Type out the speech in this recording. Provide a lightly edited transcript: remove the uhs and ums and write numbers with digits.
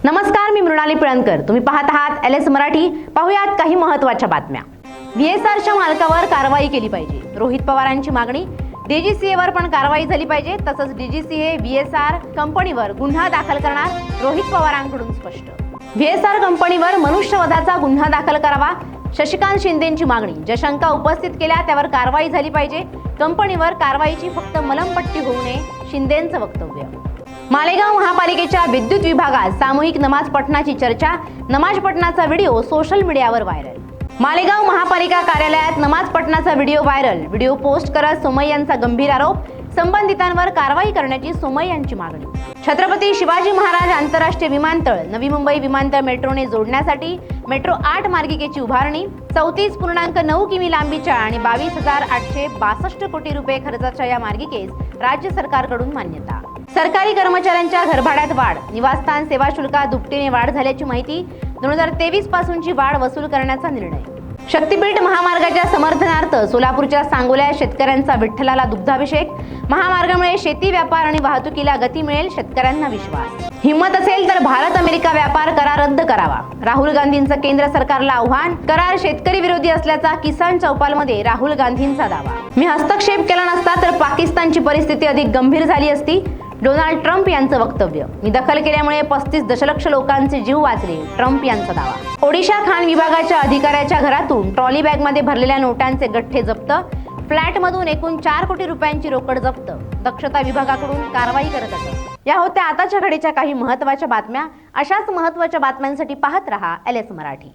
नमस्कार, मी मृणाली पिळणकर. तुम्ही पाहत आहात एलएस मराठी. पाहुयात काही महत्त्वाच्या बातम्या. व्हीएसआरच्या मालकावर कारवाई केली पाहिजे. रोहित पवारांची मागणी. डीजीसीएवर पण कारवाई झाली पाहिजे. तसंच डीजीसीए व्हीएसआर कंपनीवर गुन्हा दाखल करणार. रोहित पवारांकडून स्पष्ट. व्हीएसआर कंपनीवर मनुष्यवधाचा गुन्हा दाखल करावा. शशिकांत शिंदेंची मागणी. ज्या शंका उपस्थित केल्या त्यावर कारवाई झाली पाहिजे. कंपनीवर कारवाईची फक्त मलमपट्टी होऊ नये. शिंदेंचं वक्तव्य. मालेगाव महापालिकेच्या विद्युत विभागात सामूहिक नमाज पठणाची चर्चा. नमाज पठणाचा व्हिडिओ सोशल मीडियावर व्हायरल. मालेगाव महापालिका कार्यालयात नमाज पठणाचा व्हिडिओ व्हायरल. व्हिडिओ पोस्ट करत सोमय्यांचा गंभीर आरोप. संबंधितांवर कारवाई करण्याची सोमय्यांची मागणी. छत्रपती शिवाजी महाराज आंतरराष्ट्रीय विमानतळ नवी मुंबई विमानतळ मेट्रोने जोडण्यासाठी मेट्रो 8 मार्गिकेची उभारणी. 34.9 किमी लांबीच्या आणि 22,862 कोटी रुपये खर्चाच्या या मार्गिकेस राज्य सरकारकडून मान्यता. सरकारी कर्मचाऱ्यांच्या घरभाड्यात वाढ. निवासस्थान सेवा शुल्कात दुपटीने वाढ झाल्याची माहिती. 2023 पासूनची वाढ वसूल करण्याचा निर्णय. शक्तीपीठ महामार्गाच्या समर्थनार्थ सोलापूरच्या सांगोल्या शेतकऱ्यांचा विठ्ठलाला दुग्धाभिषेक. महामार्गामुळे शेती, व्यापार आणि वाहतुकीला गती मिळेल, शेतकऱ्यांना विश्वास. हिंमत असेल तर भारत अमेरिका व्यापार करार रद्द करावा. राहुल गांधींचं केंद्र सरकारला आव्हान. करार शेतकरी विरोधी असल्याचा किसान चौपालमध्ये राहुल गांधींचा दावा. मी हस्तक्षेप केला नसता तर पाकिस्तानची परिस्थिती अधिक गंभीर झाली असती. डोनाल्ड ट्रम्प यांचं वक्तव्य. मी दखल केल्यामुळे 35 दशलक्ष लोकांचे जीव वाचले. ट्रम्प यांचा दावा. ओडिशा खाण विभागाच्या अधिकाऱ्याच्या घरातून ट्रॉली बॅगमध्ये भरलेल्या नोटांचे गठ्ठे जप्त. फ्लॅटमधून एकूण 4 कोटी रुपयांची रोकड जप्त. दक्षता विभागाकडून कारवाई करत असत. या होत्या आताच्या घडीच्या काही महत्त्वाच्या बातम्या. अशाच महत्त्वाच्या बातम्यांसाठी पाहत रहा एलएस मराठी.